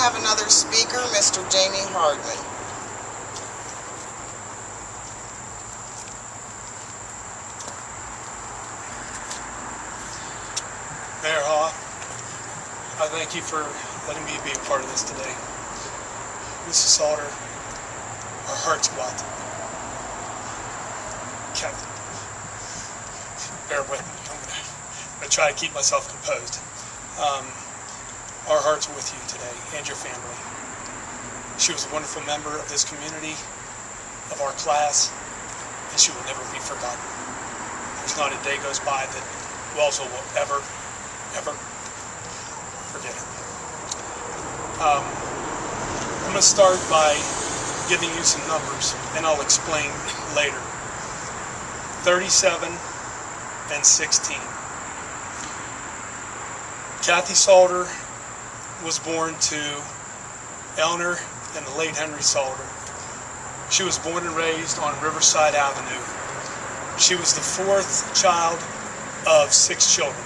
have another speaker, Mr. Jamie Hardman. Mayor Haw, I thank you for letting me be a part of this today. Mrs. Salter, our hearts go out to you. Captain, bear with me. I'm going to try to keep myself composed. Our hearts are with you today and your family. She was a wonderful member of this community, of our class, and she will never be forgotten. There's not a day goes by that Wellsville will ever forget her. I'm going to start by giving you some numbers, and I'll explain later. 37 and 16. Kathy Salter was born to Eleanor and the late Henry Salter. She was born and raised on Riverside Avenue. She was the fourth child of 6 children.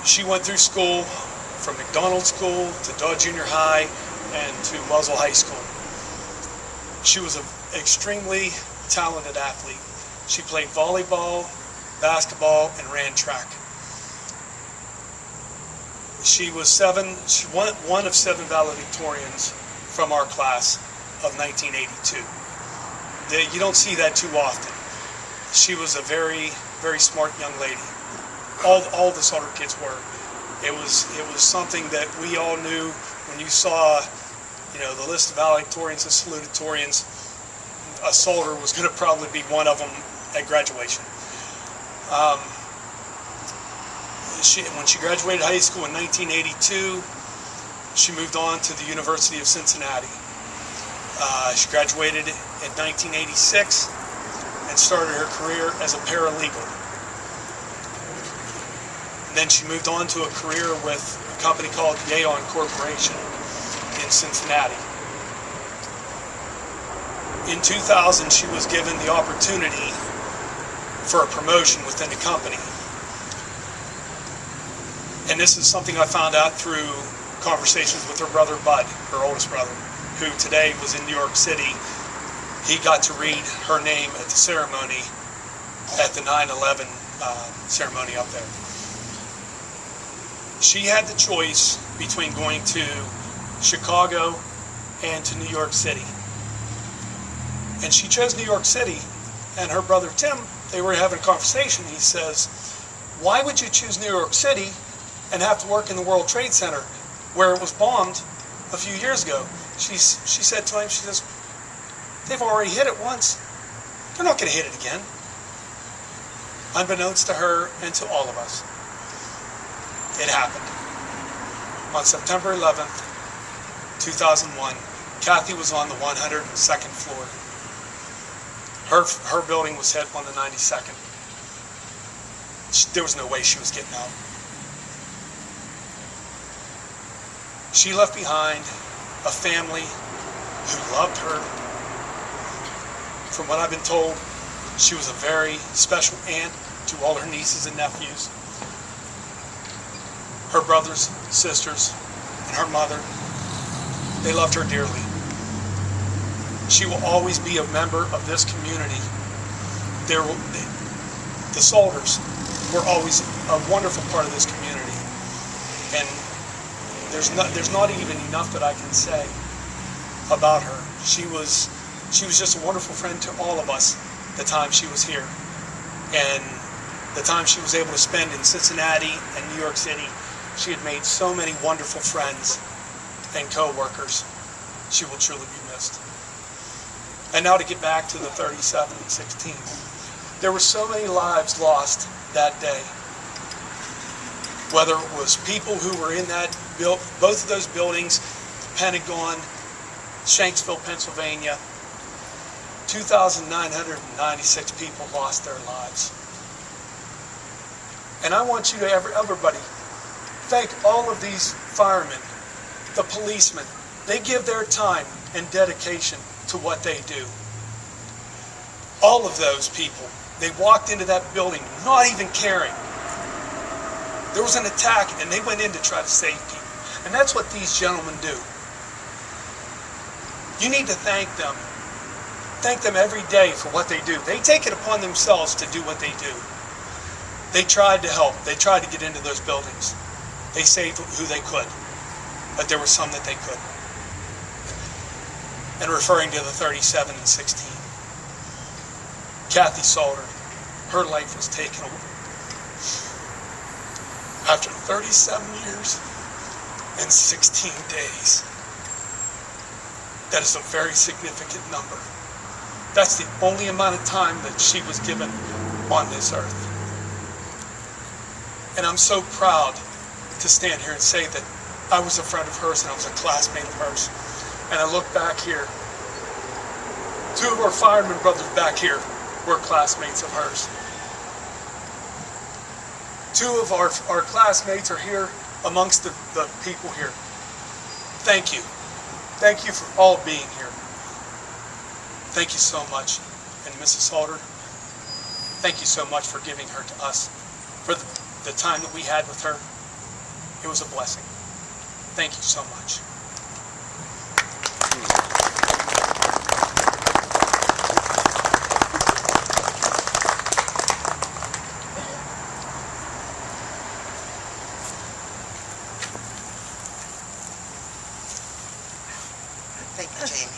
She went through school from McDonald School to Dodge Junior High and to Wellsville High School. She was an extremely talented athlete. She played volleyball, basketball, and ran track. She was one of 7 valedictorians from our class of 1982. You don't see that too often. She was a very, very smart young lady. All the Salter kids were. It was something that we all knew when you saw, the list of valedictorians and salutatorians. A Salter was going to probably be one of them at graduation. When she graduated high school in 1982, she moved on to the University of Cincinnati. She graduated in 1986 and started her career as a paralegal. And then she moved on to a career with a company called Yeon Corporation in Cincinnati. In 2000, she was given the opportunity for a promotion within the company. And this is something I found out through conversations with her brother Bud, her oldest brother, who today was in New York City. He got to read her name at the ceremony, at the 9/11 ceremony up there. She had the choice between going to Chicago and to New York City. And she chose New York City, and her brother Tim, they were having a conversation. He says, "Why would you choose New York City and have to work in the World Trade Center where it was bombed a few years ago?" She said to him, she says, "They've already hit it once. They're not going to hit it again." Unbeknownst to her and to all of us, it happened. On September 11th, 2001, Kathy was on the 102nd floor. Her building was hit on the 92nd. There was no way she was getting out. She left behind a family who loved her. From what I've been told, she was a very special aunt to all her nieces and nephews, her brothers, sisters, and her mother. They loved her dearly. She will always be a member of this community. The Salters were always a wonderful part of this community. And there's not even enough that I can say about her. She was just a wonderful friend to all of us the time she was here. And the time she was able to spend in Cincinnati and New York City, she had made so many wonderful friends and co-workers. She will truly be missed. And now to get back to the 37 and 16. There were so many lives lost that day. Whether it was people who were in both of those buildings, Pentagon, Shanksville, Pennsylvania, 2,996 people lost their lives. And I want you to, everybody, thank all of these firemen, the policemen. They give their time and dedication to what they do. All of those people, they walked into that building not even caring. There was an attack and they went in to try to save people. And that's what these gentlemen do. You need to thank them. Thank them every day for what they do. They take it upon themselves to do what they do. They tried to help. They tried to get into those buildings. They saved who they could, but there were some that they couldn't. And referring to the 37 and 16, Kathy Salter, her life was taken away after 37 years and 16 days. That is a very significant number. That's the only amount of time that she was given on this earth. And I'm so proud to stand here and say that I was a friend of hers and I was a classmate of hers. And I look back here. Two of our firemen brothers back here were classmates of hers. Two of our classmates are here amongst the people here. Thank you. Thank you for all being here. Thank you so much. And Mrs. Salter, thank you so much for giving her to us. For the time that we had with her, it was a blessing. Thank you so much. Thank you, Jamie.